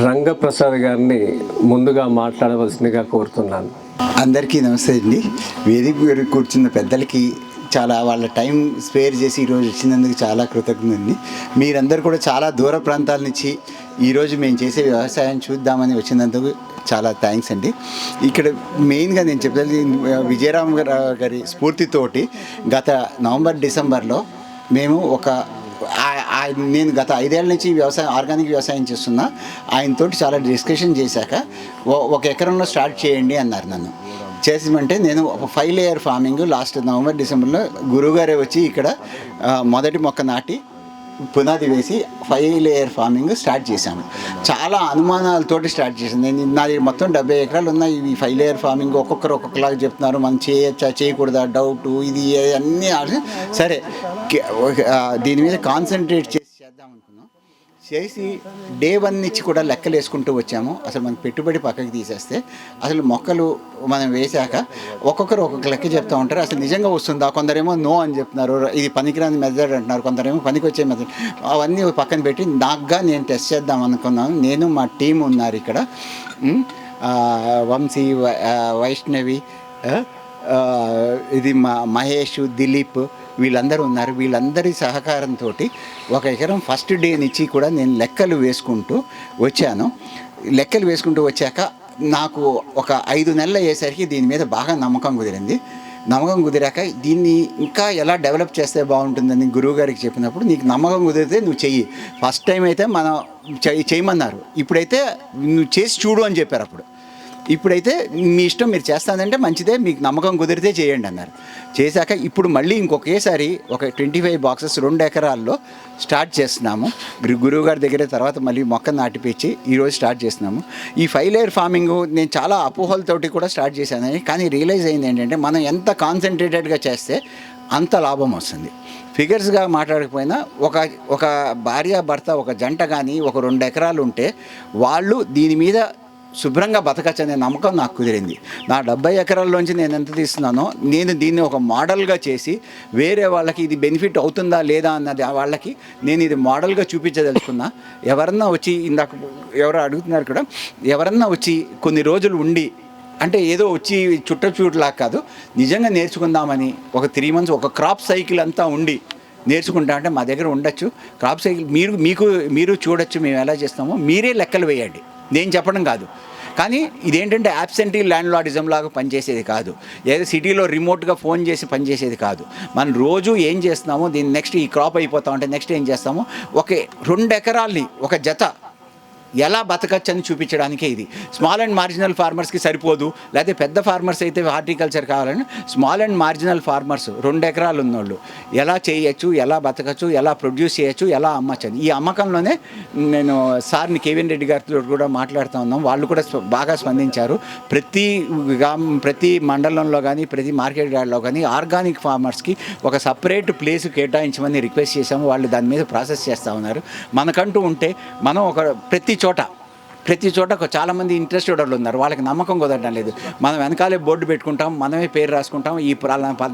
రంగప్రసాద్ గారిని ముందుగా మాట్లాడవలసిందిగా కోరుతున్నాను. అందరికీ నమస్తే అండి. వేదిక మీద కూర్చున్న పెద్దలకి చాలా వాళ్ళ టైం స్పేర్ చేసి ఈరోజు వచ్చినందుకు చాలా కృతజ్ఞతని. మీరందరూ కూడా చాలా దూర ప్రాంతాల నుంచి ఈరోజు మేము చేసే వ్యవసాయం చూద్దామని వచ్చినందుకు చాలా థ్యాంక్స్ అండి. ఇక్కడ మెయిన్గా నేను చెప్పేది విజయరామరావు గారి స్ఫూర్తితోటి గత నవంబర్ డిసెంబర్లో మేము నేను గత 5 ఏళ్ళ నుంచి ఆర్గానిక్ వ్యవసాయం చేస్తున్నా. ఆయనతోటి చాలా డిస్కషన్ చేశాక 1 ఎకరంలో స్టార్ట్ చేయండి అన్నారు. నన్ను చేసామంటే నేను 5 లేయర్ ఫార్మింగ్ లాస్ట్ నవంబర్ డిసెంబర్లో గురువుగారే వచ్చి ఇక్కడ మొదటి మొక్క నాటి పునాది వేసి 5 లేయర్ ఫార్మింగ్ స్టార్ట్ చేశాను. చాలా అనుమానాలతోటి స్టార్ట్ చేశాను. నాది మొత్తం 70 ఎకరాలు ఉన్నాయి. ఈ 5 లేయర్ ఫార్మింగ్ ఒక్కొక్కలాగా చెప్తున్నారు. మనం చేయొచ్చా చేయకూడదా డౌట్, ఇది అన్నీ సరే దీని మీద కాన్సన్ట్రేట్ చేసి చేద్దాం అనుకున్నాం. చేసి డే 1 నుంచి కూడా లెక్కలు వేసుకుంటూ వచ్చాము. అసలు మనకి పెట్టుబడి పక్కకి తీసేస్తే అసలు మొక్కలు మనం వేశాక ఒక్కొక్క లెక్క చెప్తూ ఉంటారు. అసలు నిజంగా వస్తుందా? కొందరేమో నో అని చెప్తున్నారు, ఇది పనికిరాని మెథడ్ అంటున్నారు, కొందరేమో పనికి వచ్చే మెథడ్. అవన్నీ పక్కన పెట్టి నాకుగా నేను టెస్ట్ చేద్దాం అనుకున్నాను. నేను మా టీం ఉన్నారు ఇక్కడ, వంశీ, వైష్ణవి, ఇది మహేష్, దిలీప్, వీళ్ళందరూ ఉన్నారు. వీళ్ళందరి సహకారంతో 1 ఎకరం ఫస్ట్ డే నుంచి కూడా నేను లెక్కలు వేసుకుంటూ వచ్చాను. లెక్కలు వేసుకుంటూ వచ్చాక నాకు ఒక 5 నెలలు అయ్యేసరికి దీని మీద బాగా నమ్మకం కుదిరింది. నమ్మకం కుదిరాక దీన్ని ఇంకా ఎలా డెవలప్ చేస్తే బాగుంటుందని గురువు గారికి చెప్పినప్పుడు, నీకు నమ్మకం కుదిరితే నువ్వు చెయ్యి. ఫస్ట్ టైం అయితే మనం చేయమన్నారు, ఇప్పుడైతే నువ్వు చేసి చూడు అని చెప్పారు. ఇప్పుడైతే మీ ఇష్టం, మీరు చేస్తానంటే మంచిదే, మీకు నమ్మకం కుదిరితే చేయండి అన్నారు. చేశాక ఇప్పుడు మళ్ళీ ఇంకొకేసారి ఒక 25 బాక్సెస్ 2 ఎకరాల్లో స్టార్ట్ చేస్తున్నాము. గురువు గారి దగ్గర తర్వాత మళ్ళీ మొక్క నాటిపించి ఈరోజు స్టార్ట్ చేస్తున్నాము. ఈ 5 లేయర్ ఫార్మింగ్ నేను చాలా అపోహలతోటి కూడా స్టార్ట్ చేశానని, కానీ రియలైజ్ అయింది ఏంటంటే మనం ఎంత కాన్సన్ట్రేటెడ్గా చేస్తే అంత లాభం వస్తుంది. ఫిగర్స్గా మాట్లాడకపోయినా ఒక భార్య భర్త ఒక జంట కానీ ఒక 2 ఎకరాలు ఉంటే వాళ్ళు దీని మీద శుభ్రంగా బతకచ్చనే నమ్మకం నాకు కుదిరింది. నా 70 ఎకరాల్లోంచి నేను ఎంత తీస్తున్నానో నేను దీన్ని ఒక మోడల్గా చేసి వేరే వాళ్ళకి ఇది బెనిఫిట్ అవుతుందా లేదా అన్నది వాళ్ళకి నేను ఇది మోడల్గా చూపించదలుచుకున్నా. ఎవరన్నా వచ్చి ఇందాక ఎవరో అడుగుతున్నారు కూడా, ఎవరన్నా వచ్చి కొన్ని రోజులు ఉండి, అంటే ఏదో వచ్చి చుట్టలాగా కాదు, నిజంగా నేర్చుకుందామని ఒక 3 months ఒక క్రాప్ సైకిల్ అంతా ఉండి నేర్చుకుంటా అంటే మా దగ్గర ఉండొచ్చు. క్రాప్ సైకిల్ మీరు చూడొచ్చు మేము ఎలా చేస్తామో. మీరే లెక్కలు వేయండి, నేను చెప్పడం కాదు. కానీ ఇదేంటంటే యాబ్సెంటీ ల్యాండ్ లార్డిజం లాగా పనిచేసేది కాదు. ఏదో సిటీలో రిమోట్గా ఫోన్ చేసి పనిచేసేది కాదు. మనం రోజు ఏం చేస్తున్నామో దీన్ని నెక్స్ట్ ఈ క్రాప్ అయిపోతామంటే నెక్స్ట్ ఏం చేస్తామో, ఒక 2 ఎకరాల్ని ఒక జత ఎలా బతకచ్చని చూపించడానికే ఇది. స్మాల్ అండ్ మార్జినల్ ఫార్మర్స్కి సరిపోదు, లేకపోతే పెద్ద ఫార్మర్స్ అయితే హార్టికల్చర్ కావాలని స్మాల్ అండ్ మార్జినల్ ఫార్మర్స్ 2 ఎకరాలు ఉన్నోళ్ళు ఎలా చేయొచ్చు, ఎలా బతకచ్చు, ఎలా ప్రొడ్యూస్ చేయొచ్చు, ఎలా అమ్మచ్చు అని. ఈ అమ్మకంలోనే నేను సార్ని కేవీఎన్ రెడ్డి గారితో కూడా మాట్లాడుతూ ఉన్నాం. వాళ్ళు కూడా బాగా స్పందించారు. ప్రతి మండలంలో కానీ ప్రతి మార్కెట్ యార్డ్లో కానీ ఆర్గానిక్ ఫార్మర్స్కి ఒక సపరేట్ ప్లేస్ కేటాయించమని రిక్వెస్ట్ చేశాము. వాళ్ళు దాని మీద ప్రాసెస్ చేస్తూ ఉన్నారు. మనకంటూ ఉంటే మనం ప్రతి చోట చాలామంది ఇంట్రెస్టెడ్ వాళ్ళు ఉన్నారు, వాళ్ళకి నమ్మకం కుదరడం లేదు. మనం వెనకాలే బోర్డు పెట్టుకుంటాం, మనమే పేరు రాసుకుంటాం,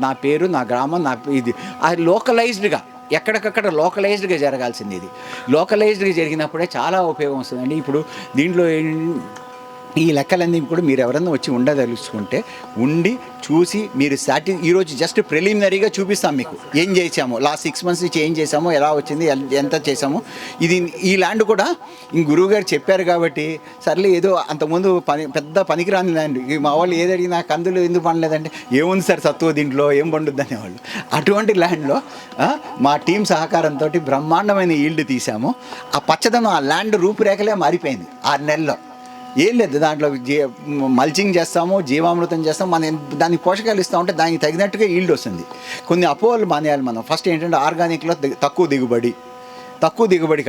నా పేరు, నా గ్రామం, ఇది అది లోకలైజ్డ్గా ఎక్కడికక్కడ లోకలైజ్డ్గా జరగాల్సింది. ఇది లోకలైజ్డ్గా జరిగినప్పుడే చాలా ఉపయోగం వస్తుందండి. ఇప్పుడు దీంట్లో ఈ లెక్కలన్నీ కూడా మీరు ఎవరన్నా వచ్చి ఉండదలుచుకుంటే ఉండి చూసి మీరు ఈరోజు జస్ట్ ప్రిలిమినరీగా చూపిస్తాం మీకు ఏం చేసామో, లాస్ట్ 6 months నుంచి ఏం చేసామో, ఎలా వచ్చింది, ఎంత చేసామో. ఈ ల్యాండ్ కూడా గురువు గారు చెప్పారు కాబట్టి సర్లే, ఏదో అంతకుముందు పెద్ద పనికిరాని ల్యాండ్, మా వాళ్ళు ఏదడిగినా కందులు ఎందుకు పండలేదంటే ఏముంది సార్ సత్తువ దీంట్లో ఏం పండుద్ది అనేవాళ్ళు. అటువంటి ల్యాండ్లో మా టీం సహకారంతో బ్రహ్మాండమైన ఈల్డ్ తీసాము. ఆ పచ్చదనం, ఆ ల్యాండ్ రూపురేఖలే మారిపోయింది 6 నెలల్లో. ఏం లేదు, దాంట్లో మల్చింగ్ చేస్తాము, జీవామృతం చేస్తాము, మనం దానికి పోషకాలు ఇస్తూ ఉంటే దానికి తగినట్టుగా ఈల్డ్ వస్తుంది. కొన్ని అపోహలు మానేయాలి మనం. ఫస్ట్ ఏంటంటే ఆర్గానిక్లో తక్కువ దిగుబడి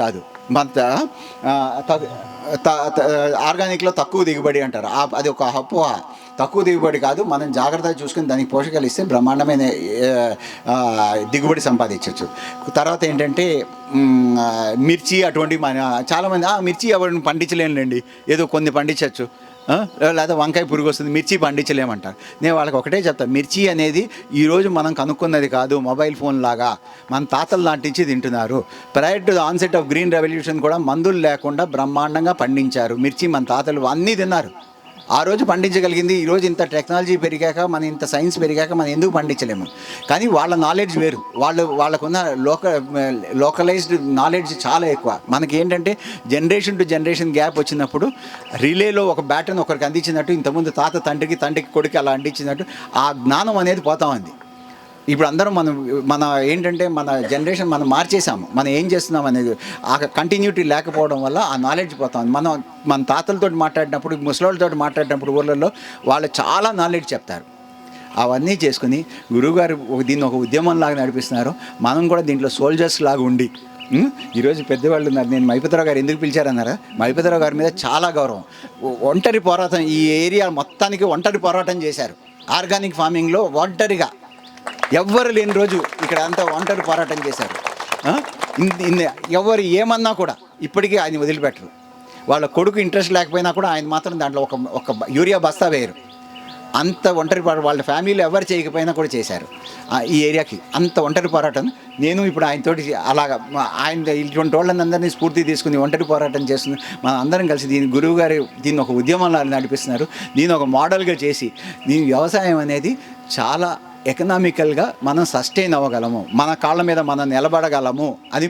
కాదు, ఆర్గానిక్లో తక్కువ దిగుబడి అంటారు. అది ఒక అపోహ. తక్కువ దిగుబడి కాదు, మనం జాగ్రత్తగా చూసుకుని దానికి పోషకాలు ఇస్తే బ్రహ్మాండమైన దిగుబడి సంపాదించవచ్చు. తర్వాత ఏంటంటే మిర్చి అటువంటి చాలామంది మిర్చి ఎవరిని పండించలేనులేండి, ఏదో కొన్ని పండించవచ్చు, లేదా వంకాయ పురుగు వస్తుంది, మిర్చి పండించలేమంటారు. నేను వాళ్ళకి ఒకటే చెప్తాను, మిర్చి అనేది ఈరోజు మనం కనుక్కున్నది కాదు, మొబైల్ ఫోన్ లాగా మన తాతలు నాటించి తింటున్నారు. Prior to the onset of green revolution కూడా మందులు లేకుండా బ్రహ్మాండంగా పండించారు మిర్చి. మన తాతలు అన్నీ తిన్నారు, ఆ రోజు పండించగలిగింది. ఈరోజు ఇంత టెక్నాలజీ పెరిగాక, మన ఇంత సైన్స్ పెరిగాక మనం ఎందుకు పండించలేము? కానీ వాళ్ళ నాలెడ్జ్ వేరు, వాళ్ళకున్న లోకలైజ్డ్ నాలెడ్జ్ చాలా ఎక్కువ. మనకి ఏంటంటే జనరేషన్ టు జనరేషన్ గ్యాప్ వచ్చినప్పుడు రిలేలో ఒక బ్యాటర్న్ ఒకరికి అందించినట్టు, ఇంతకుముందు తాత తండ్రికి కొడుకు అలా అందించినట్టు ఆ జ్ఞానం అనేది పోతా ఉంది. ఇప్పుడు అందరం మన ఏంటంటే మన జనరేషన్ మనం మార్చేసాము, మనం ఏం చేస్తున్నాం అనేది ఆ కంటిన్యూటీ లేకపోవడం వల్ల ఆ నాలెడ్జ్ పోతాం. మన తాతలతో మాట్లాడినప్పుడు, ముసలోళ్ళతో మాట్లాడినప్పుడు ఊళ్ళల్లో వాళ్ళు చాలా నాలెడ్జ్ చెప్తారు. అవన్నీ చేసుకుని గురువుగారు దీన్ని ఒక ఉద్యమంలాగా నడిపిస్తున్నారు. మనం కూడా దీంట్లో సోల్జర్స్ లాగా ఉండి, ఈరోజు పెద్దవాళ్ళు ఉన్నారు. నేను మైపతిరావు గారు ఎందుకు పిలిచారన్నారా? మైపతిరావు గారి మీద చాలా గౌరవం. ఒంటరి పోరాటం, ఈ ఏరియా మొత్తానికి ఒంటరి పోరాటం చేశారు. ఆర్గానిక్ ఫార్మింగ్లో ఒంటరిగా ఎవ్వరు లేని రోజు ఇక్కడ అంతా ఒంటరి పోరాటం చేశారు. ఎవరు ఏమన్నా కూడా ఇప్పటికీ ఆయన వదిలిపెట్టరు. వాళ్ళ కొడుకు ఇంట్రెస్ట్ లేకపోయినా కూడా ఆయన మాత్రం దాంట్లో ఒక యూరియా బస్తా వేయరు. అంత ఒంటరి పోరాటం వాళ్ళ ఫ్యామిలీలో ఎవరు చేయకపోయినా కూడా చేశారు ఈ ఏరియాకి. అంత ఒంటరి పోరాటం. నేను ఇప్పుడు ఆయనతోటి అలాగా ఆయన ఇటువంటి వాళ్ళందరినీ స్ఫూర్తి తీసుకుని ఒంటరి పోరాటం చేస్తుంది. మనం అందరం కలిసి గురువు గారు దీన్ని ఒక ఉద్యమంలో నడిపిస్తున్నారు. దీన్ని ఒక మోడల్గా చేసి దీని వ్యవసాయం అనేది చాలా ఎకనామికల్గా మనం సస్టైన్ అవ్వగలము, మన కాళ్ళ మీద మనం నిలబడగలము అని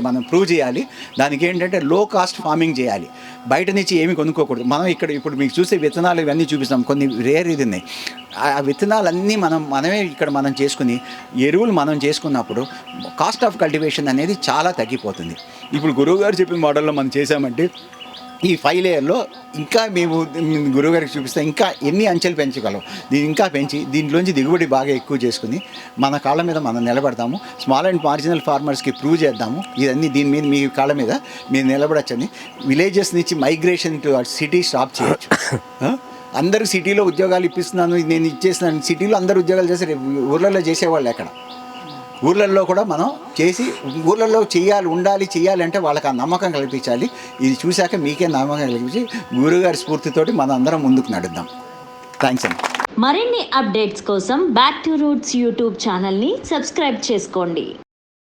మనం ప్రూవ్ చేయాలి. దానికి ఏంటంటే లో కాస్ట్ ఫార్మింగ్ చేయాలి, బయట నుంచి ఏమి కొనుక్కోకూడదు. మనం ఇప్పుడు మీకు చూసే విత్తనాలు ఇవన్నీ చూపిస్తాం, కొన్ని రేర్ ఇది ఉన్నాయి. ఆ విత్తనాలన్నీ మనమే ఇక్కడ మనం చేసుకుని ఎరువులు మనం చేసుకున్నప్పుడు కాస్ట్ ఆఫ్ కల్టివేషన్ అనేది చాలా తగ్గిపోతుంది. ఇప్పుడు గురువు గారు చెప్పిన మోడల్లో మనం చేసామంటే ఈ 5 లేయర్లో ఇంకా మేము గురువుగారికి చూపిస్తే ఇంకా ఎన్ని అంచెలు పెంచగలం, దీన్ని ఇంకా పెంచి దీంట్లోంచి దిగుబడి బాగా ఎక్కువ చేసుకుని మన కాళ్ళ మీద మనం నిలబడతాము. స్మాల్ అండ్ మార్జినల్ ఫార్మర్స్కి ప్రూవ్ చేద్దాము ఇవన్నీ. దీని మీద మీ కాళ్ళ మీద మీరు నిలబడచ్చని విలేజెస్ నుంచి మైగ్రేషన్ టు సిటీ స్టాప్ చేయొచ్చు. అందరూ సిటీలో ఉద్యోగాలు ఇప్పిస్తున్నాను, నేను ఇచ్చేస్తున్నాను. సిటీలో అందరూ ఉద్యోగాలు చేస్తారు, ఊర్లలో చేసేవాళ్ళు ఎక్కడ? ఊళ్ళల్లో కూడా మనం చేసి ఊళ్ళల్లో చేయాలి అంటే వాళ్ళకి ఆ నమ్మకం కల్పించాలి. ఇది చూశాక మీకే నమ్మకం కల్పించి గురువుగారి స్ఫూర్తితోటి మనం అందరం ముందుకు నడుద్దాం. థ్యాంక్స్ అండి. మరిన్ని అప్డేట్స్ కోసం బ్యాక్ టు రూట్స్ యూట్యూబ్ ఛానల్ని సబ్స్క్రైబ్ చేసుకోండి.